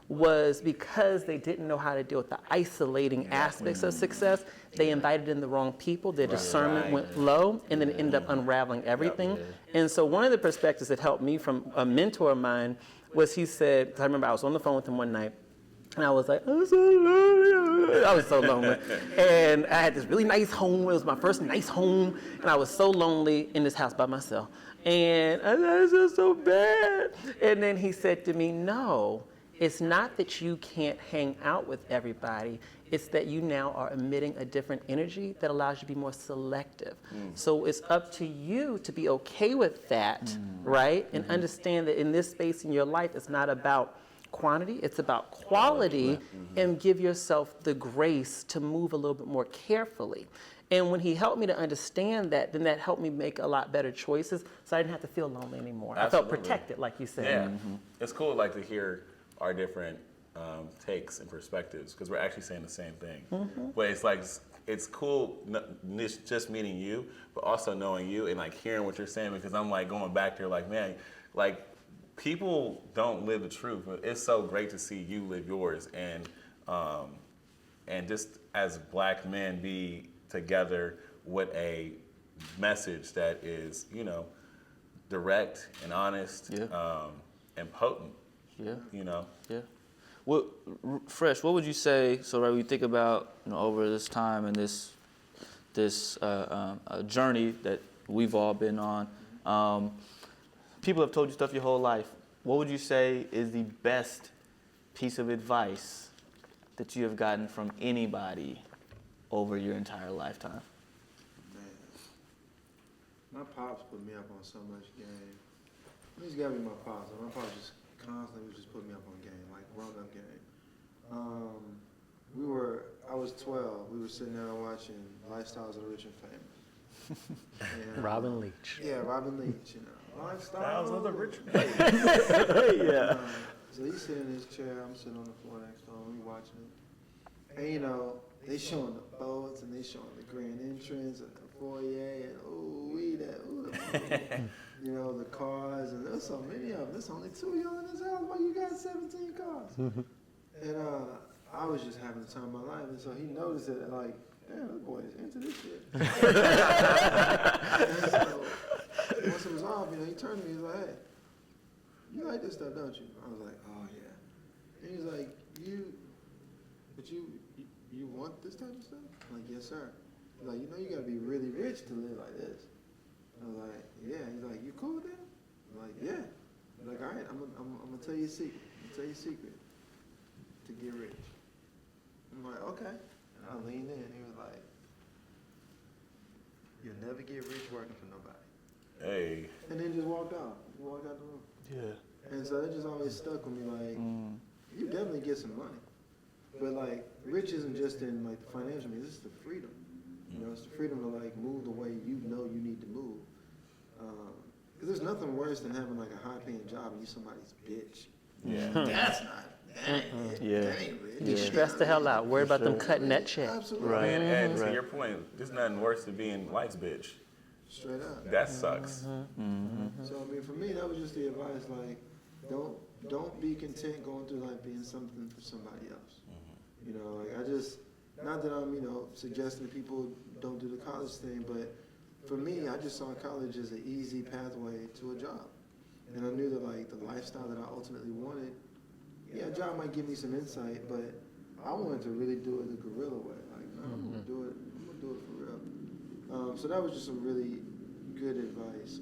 was because they didn't know how to deal with the isolating aspects of success. They invited in the wrong people, their discernment went low, and then it ended up unraveling everything. And so one of the perspectives that helped me from a mentor of mine was, he said, I remember I was on the phone with him one night, and I was like, I'm so lonely. I was so lonely. And I had this really nice home. It was my first nice home. And I was so lonely in this house by myself. And I said, this is so bad. And then he said to me, no, it's not that you can't hang out with everybody. It's that you now are emitting a different energy that allows you to be more selective. So it's up to you to be okay with that, right? And understand that in this space in your life, it's not about quantity, it's about quality, and give yourself the grace to move a little bit more carefully. And when he helped me to understand that, then that helped me make a lot better choices, so I didn't have to feel lonely anymore. Absolutely. I felt protected, like you said. Yeah, it's cool like to hear our different takes and perspectives, because we're actually saying the same thing. But it's like, it's cool just meeting you, but also knowing you and like hearing what you're saying, because I'm like going back there like, man, like people don't live the truth. It's so great to see you live yours, and just as Black men be together with a message that is, you know, direct and honest, and potent. Yeah. You know. Yeah. What, Fresh, what would you say? So, right, we think about, you know, over this time and this journey that we've all been on. People have told you stuff your whole life. What would you say is the best piece of advice that you have gotten from anybody over your entire lifetime? Man, my pops put me up on so much game. He's gotta be my pops. My pops just constantly was just putting me up on game, like grown-up game. I was 12. We were sitting there watching Lifestyles of the Rich and Famous. And, Robin Leach. Yeah, Robin Leach, you know. Lifestyles of the Rich and Yeah. So he's sitting in his chair, I'm sitting on the floor next to him, we watching it. And you know, they showing the boats and they showing the grand entrance and the foyer and you know, the cars, and there's so many of them. There's only 2 of y'all in this house. Why you got 17 cars? And I was just having the time of my life, and so he noticed it, and like, damn, this boy is into this shit. And so once it was off, you know, he turned to me, he's like, hey, you like this stuff, don't you? I was like, oh yeah. And he's like, you want this type of stuff? I'm like, yes sir. He's like, you know, you gotta be really rich to live like this. I was like, yeah. He's like, you cool with that? I'm like, yeah. I'm like, all right, I'm gonna tell you a secret. I'm gonna tell you a secret to get rich. I'm like, okay. And I leaned in. He was like, you'll never get rich working for nobody. Hey. And then just walked out. He walked out the room. Yeah. And so it just always stuck with me. Like, you definitely get some money, but like, rich isn't just in like the financial means. This is the freedom. You know, it's the freedom to like move the way you know you need to move. Because there's nothing worse than having like a high-paying job and you somebody's bitch. Yeah. That ain't it. Yeah. That ain't rich. You stress the hell out. Worry about them cutting that check. Absolutely. Right. And to your point, there's nothing worse than being life's bitch. Straight up. That sucks. So I mean, for me, that was just the advice. Like, don't be content going through life being something for somebody else. You know, like I just, not that I'm, you know, suggesting that people don't do the college thing, but for me, I just saw college as an easy pathway to a job. And I knew that like the lifestyle that I ultimately wanted, yeah, a job might give me some insight, but I wanted to really do it the guerrilla way. Like, no, I'm gonna do it for real. So that was just some really good advice.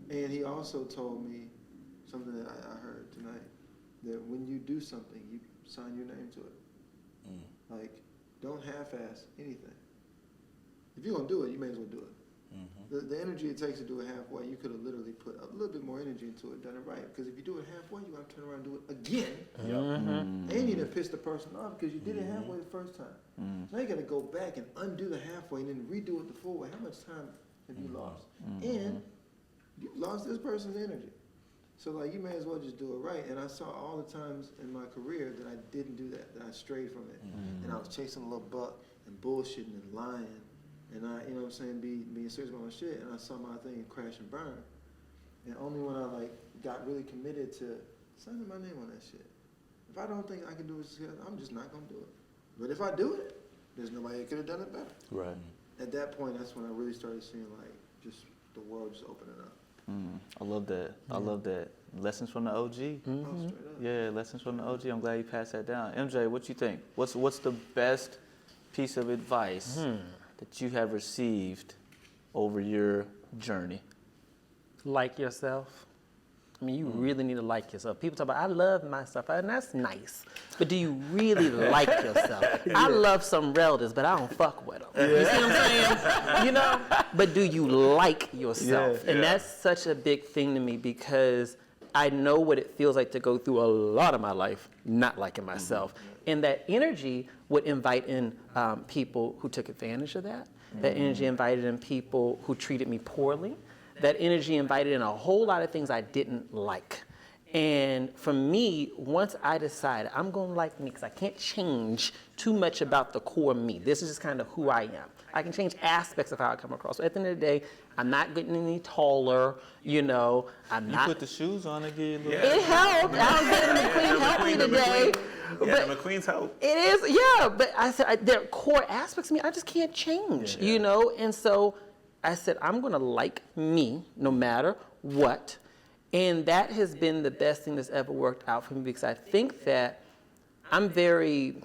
And he also told me something that I heard tonight, that when you do something, you sign your name to it. Like, don't half-ass anything. If you're gonna do it, you may as well do it. The energy it takes to do it halfway, you could have literally put a little bit more energy into it, done it right. Because if you do it halfway, you gotta turn around and do it again. And you done pissed the person off because you did it halfway the first time. So now you gotta go back and undo the halfway and then redo it the full way. How much time have you lost? And you lost this person's energy. So like, you may as well just do it right. And I saw all the times in my career that I didn't do that I strayed from it. And I was chasing a little buck and bullshitting and lying. And I, you know what I'm saying, being serious about my shit. And I saw my thing crash and burn. And only when I like got really committed to signing my name on that shit. If I don't think I can do it, I'm just not gonna do it. But if I do it, there's nobody that could have done it better. Right. At that point, that's when I really started seeing like just the world just opening up. I love that. I love that. Lessons from the OG. Oh, straight up. Yeah, lessons from the OG. I'm glad you passed that down. MJ, what you think? What's the best piece of advice that you have received over your journey? Like yourself. I mean, you really need to like yourself. People talk about, I love myself, and that's nice. But do you really like yourself? I love some relatives, but I don't fuck with them. You see what I'm saying? You know? But do you like yourself? And that's such a big thing to me because I know what it feels like to go through a lot of my life not liking myself. And that energy would invite in people who took advantage of that. That energy invited in people who treated me poorly. That energy invited in a whole lot of things I didn't like. And for me, once I decide I'm going to like me, because I can't change too much about the core me. This is just kind of who I am. I can change aspects of how I come across. But at the end of the day, I'm not getting any taller, you know. You put the shoes on and get a little... It helped. I was getting the Queen help me today. Yeah, the McQueen's help. It is, yeah. But I said, there are core aspects of me I just can't change, you know. And so I said, I'm going to like me no matter what. And that has been the best thing that's ever worked out for me because I think that I'm very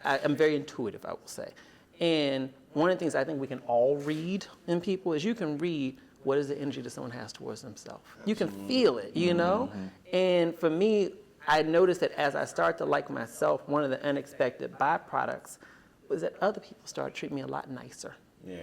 intuitive, I will say. And one of the things I think we can all read in people is you can read what is the energy that someone has towards themselves. You can feel it, you know? And for me, I noticed that as I start to like myself, one of the unexpected byproducts was that other people started treating me a lot nicer. Yeah.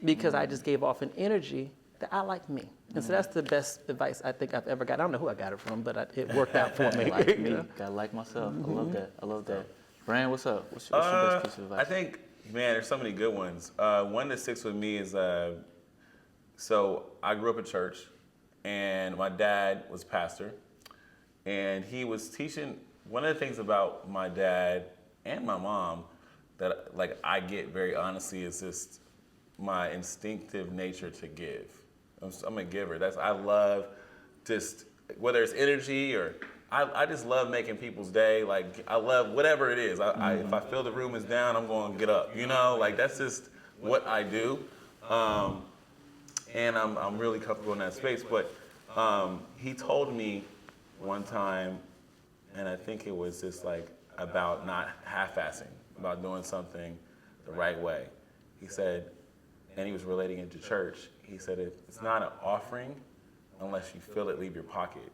Because I just gave off an energy that I like me. And so that's the best advice I think I've ever got. I don't know who I got it from, but it worked out for me. Like me, gotta like myself. I love that. I love that. Brian, what's up? What's your best piece of advice? I think, man, there's so many good ones. One that sticks with me is, so I grew up in church, and my dad was pastor, and he was teaching. One of the things about my dad and my mom that, like, I get very honestly is just my instinctive nature to give. I'm a giver. I love just, whether it's energy or, I just love making people's day. Like, I love whatever it is. If I feel the room is down, I'm going to get up. You know, like, that's just what I do. And I'm really comfortable in that space. But he told me one time, and I think it was just like about not half-assing, about doing something the right way. He said, and he was relating it to church, he said, it's not an offering unless you feel it leave your pocket.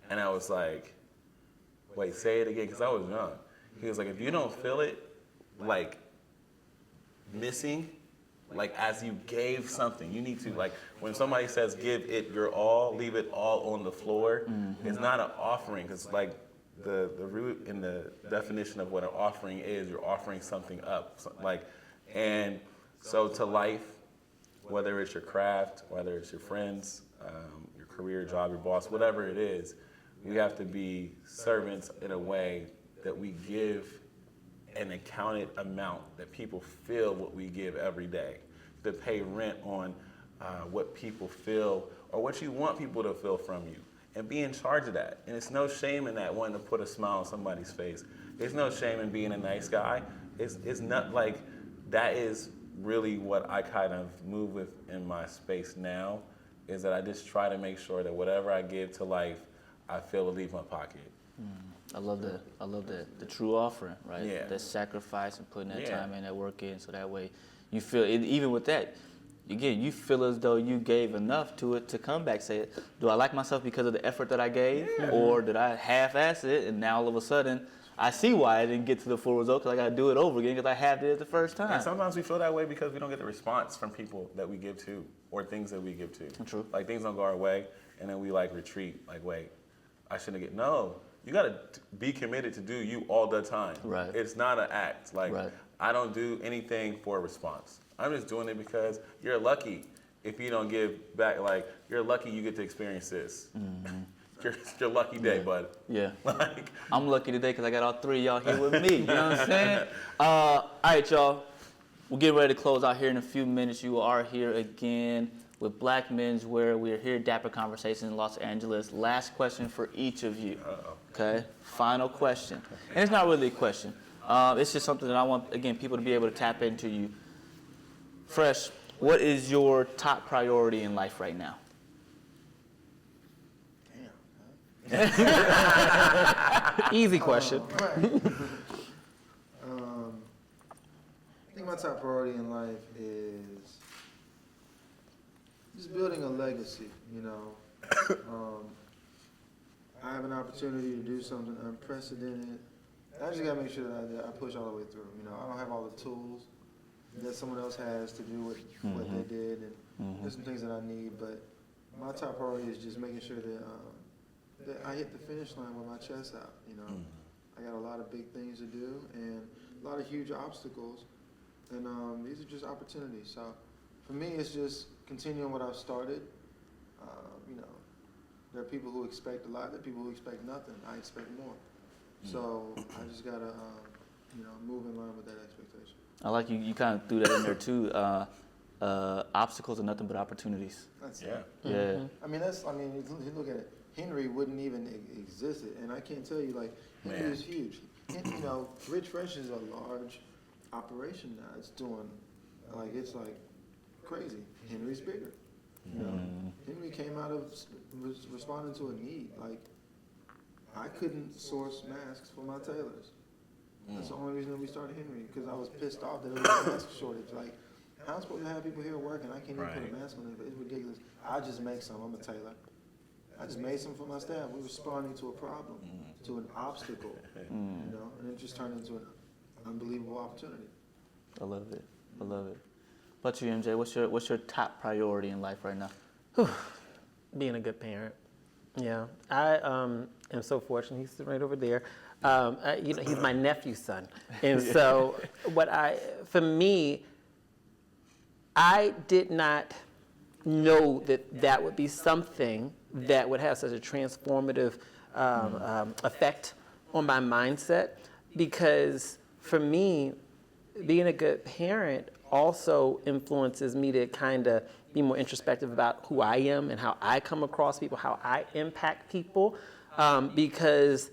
And I was like, wait, say it again, because I was young. He was like, if you don't feel it, like, missing, like, as you gave something, you need to, like, when somebody says give it your all, leave it all on the floor, it's not an offering, because, like, the root in the definition of what an offering is, you're offering something up, and so to life, whether it's your craft, whether it's your friends, your career, job, your boss, whatever it is, we have to be servants in a way that we give an accounted amount that people feel what we give every day. To pay rent on what people feel or what you want people to feel from you, and be in charge of that. And it's no shame in that, wanting to put a smile on somebody's face. There's no shame in being a nice guy. It's not like that is really what I kind of move with in my space now, is that I just try to make sure that whatever I give to life, I feel will leave my pocket. I love that. I love that. The true offering, right? Yeah. That sacrifice and putting that time in, that work in, so that way you feel, even with that, again, you feel as though you gave enough to it to come back, say, do I like myself because of the effort that I gave? Or did I half-ass it, and now all of a sudden, I see why I didn't get to the full result, because I got to do it over again because I half did it the first time. And sometimes we feel that way because we don't get the response from people that we give to, or things that we give to. True. Like, things don't go our way, and then we, like, retreat. Like, wait, I shouldn't get, no. You got to be committed to do you all the time. Right. It's not an act. Like, I don't do anything for a response. I'm just doing it because you're lucky if you don't give back. Like, you're lucky you get to experience this. It's your lucky day, bud. Yeah. Like, I'm lucky today because I got all three of y'all here with me. You know what I'm saying? All right, y'all. We're getting ready to close out here in a few minutes. You are here again with Black Menswear. We are here at Dapper Conversations in Los Angeles. Last question for each of you. Okay? Final question. And it's not really a question. It's just something that I want, again, people to be able to tap into you. Fresh, what is your top priority in life right now? Easy question. I think my top priority in life is just building a legacy, you know. I have an opportunity to do something unprecedented. I just gotta make sure that I push all the way through. You know, I don't have all the tools that someone else has to do what they did, and there's some things that I need. But my top priority is just making sure that I hit the finish line with my chest out. You know, I got a lot of big things to do and a lot of huge obstacles, and these are just opportunities. So for me, it's just continuing what I've started. You know, there are people who expect a lot. There are people who expect nothing. I expect more. So I just gotta, you know, move in line with that expectation. I like you kind of threw that in there too. Obstacles are nothing but opportunities. That's Yeah. it. Yeah. I mean, you look at it. Henry wouldn't even exist, and I can't tell you, like, Henry is huge. You know, RichFresh is a large operation now. It's doing, it's crazy. Henry's bigger. You know, Henry came out of responding to a need. Like, I couldn't source masks for my tailors. That's the only reason that we started Henry, because I was pissed off that there was a mask shortage. Like, how am I supposed to have people here working? I can't even put a mask on it. It's ridiculous. I just make some. I'm a tailor. I just made some for my staff. We're responding to a problem, to an obstacle, you know, and it just turned into an unbelievable opportunity. I love it. I love it. But you, MJ, what's your top priority in life right now? Being a good parent. Yeah, I am so fortunate. He's sitting right over there. You know, he's my nephew's son, and so for me, I did not know that would be something that would have such a transformative effect on my mindset, because for me, being a good parent also influences me to kind of be more introspective about who I am and how I come across people, how I impact people, because,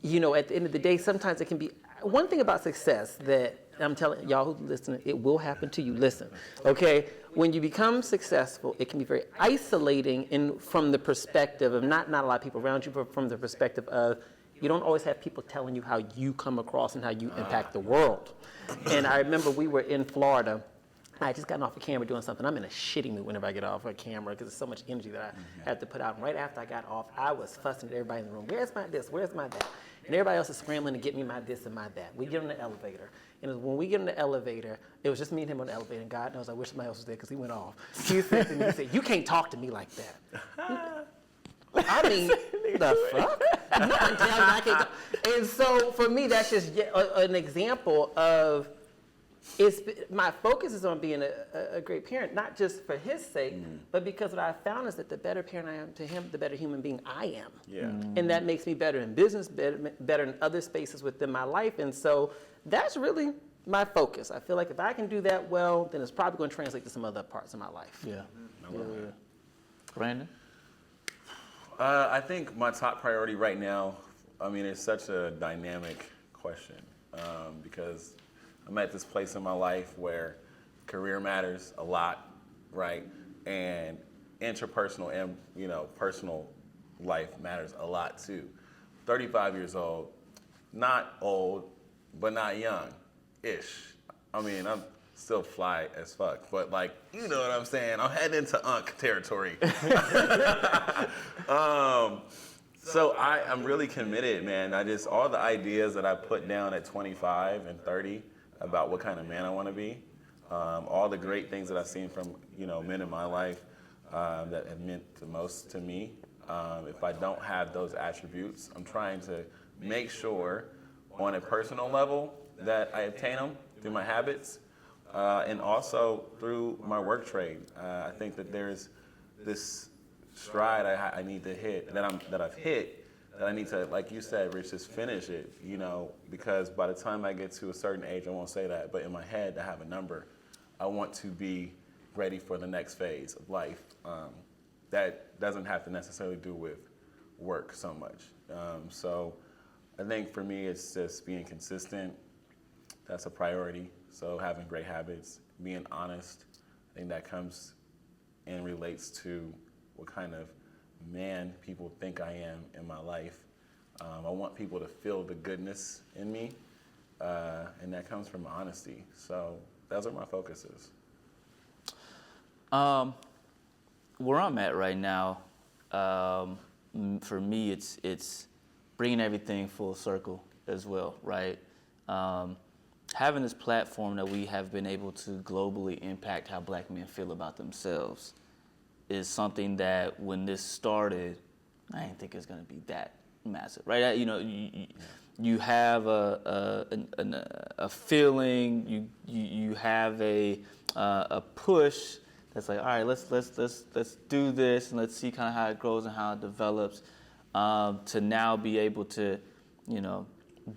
you know, at the end of the day, sometimes it can be, one thing about success that I'm telling y'all who listen, it will happen to you. Listen, okay? When you become successful, it can be very isolating from the perspective of not a lot of people around you, but from the perspective of you don't always have people telling you how you come across and how you impact the world. And I remember we were in Florida. I just gotten off a camera doing something. I'm in a shitty mood whenever I get off a camera because there's so much energy that I have to put out. And right after I got off, I was fussing at everybody in the room. Where's my this? Where's my that? And everybody else is scrambling to get me my this and my that. We get on the elevator. And when we get in the elevator, it was just me and him on the elevator. And God knows I wish somebody else was there because he went off. He said to me, he said, "You can't talk to me like that." I mean, the fuck? I can't talk. And so for me, that's just an example of my focus is on being a great parent, not just for his sake, but because what I found is that the better parent I am to him, the better human being I am. Yeah. And that makes me better in business, better in other spaces within my life. And so that's really my focus. I feel like if I can do that well, then it's probably going to translate to some other parts of my life. Yeah. Brandon? I think my top priority right now, I mean, it's such a dynamic question because I'm at this place in my life where career matters a lot, right? And interpersonal and, you know, personal life matters a lot too. 35 years old, not old, but not young-ish. I mean, I'm still fly as fuck, but like, you know what I'm saying? I'm heading into Unk territory. So I'm really committed, man. All the ideas that I put down at 25 and 30 about what kind of man I want to be, all the great things that I've seen from, you know, men in my life that have meant the most to me. If I don't have those attributes, I'm trying to make sure on a personal level that I obtain them through my habits and also through my work trade. I think that there's this stride I need to hit, that I've hit, that I need to, like you said, Rich, just finish it, you know, because by the time I get to a certain age, I won't say that, but in my head, I have a number. I want to be ready for the next phase of life. That doesn't have to necessarily do with work so much. So I think for me, it's just being consistent. That's a priority. So having great habits, being honest, I think that comes and relates to what kind of man people think I am in my life. I want people to feel the goodness in me, and that comes from honesty. So those are my focuses. where I'm at right now, for me, it's bringing everything full circle as well, right? Having this platform that we have been able to globally impact how Black men feel about themselves is something that when this started, I didn't think it was going to be that massive, right? You know, you have a feeling, you have a push that's like, all right, let's do this and let's see kind of how it grows and how it develops. To now be able to, you know,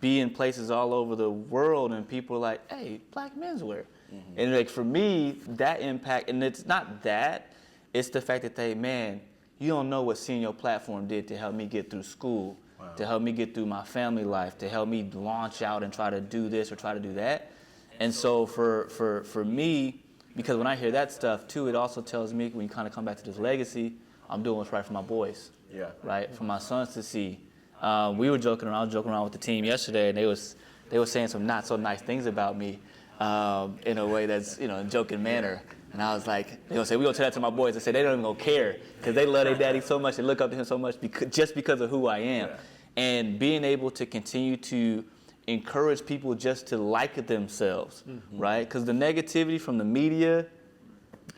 be in places all over the world and people are like, hey, Black menswear. Mm-hmm. And like for me, that impact, and it's not that, it's the fact that man, you don't know what seeing your platform did to help me get through school, wow, to help me get through my family life, to help me launch out and try to do this or try to do that. And so for me, because when I hear that stuff too, it also tells me when you kind of come back to this legacy, I'm doing what's right for my boys, right? For my sons to see. I was joking around with the team yesterday, and they were saying some not so nice things about me in a way that's, you know, in a joking manner. And I was like, they gonna say, we gonna tell that to my boys. I said, they don't even gonna care because they love their daddy so much and look up to him so much just because of who I am. Yeah. And being able to continue to encourage people just to like themselves, mm-hmm, right? Because the negativity from the media,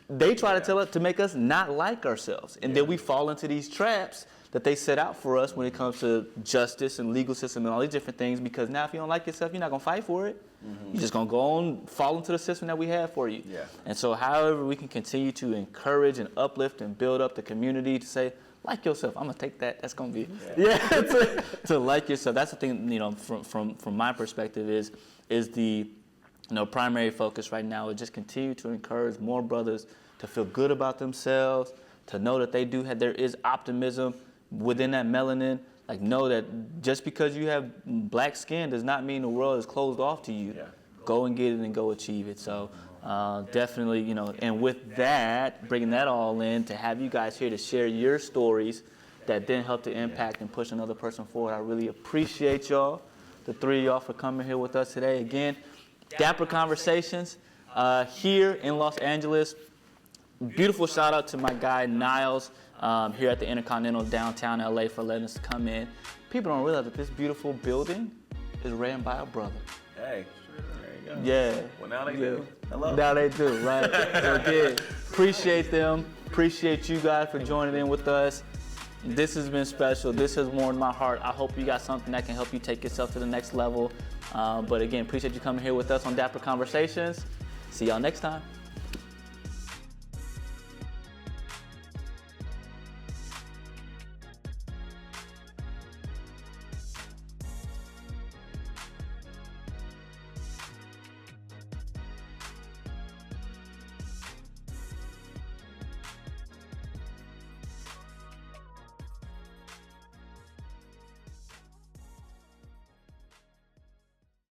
they try to tell us to make us not like ourselves. And then we fall into these traps that they set out for us when it comes to justice and legal system and all these different things, because now if you don't like yourself, you're not gonna fight for it. Mm-hmm. You're just gonna go on, fall into the system that we have for you. Yeah. And so however we can continue to encourage and uplift and build up the community to say, like yourself, I'm gonna take that, that's gonna be, to like yourself. That's the thing, you know, from my perspective is the, you know, primary focus right now is just continue to encourage more brothers to feel good about themselves, to know that there is optimism within that melanin. Like, know that just because you have black skin does not mean the world is closed off to you. Yeah. Go and get it and go achieve it. So definitely, you know, and with that, bringing that all in, to have you guys here to share your stories that then help to impact and push another person forward. I really appreciate y'all, the three of y'all, for coming here with us today. Again, Dapper Conversations here in Los Angeles. Beautiful shout out to my guy Niles here at the Intercontinental downtown LA for letting us come in. People don't realize that this beautiful building is ran by a brother. Hey, there you go. Yeah. Well, now they do. Hello. Now they do, right? So again, appreciate them. Appreciate you guys for joining in with us. This has been special. This has warmed my heart. I hope you got something that can help you take yourself to the next level. But again, appreciate you coming here with us on Dapper Conversations. See y'all next time.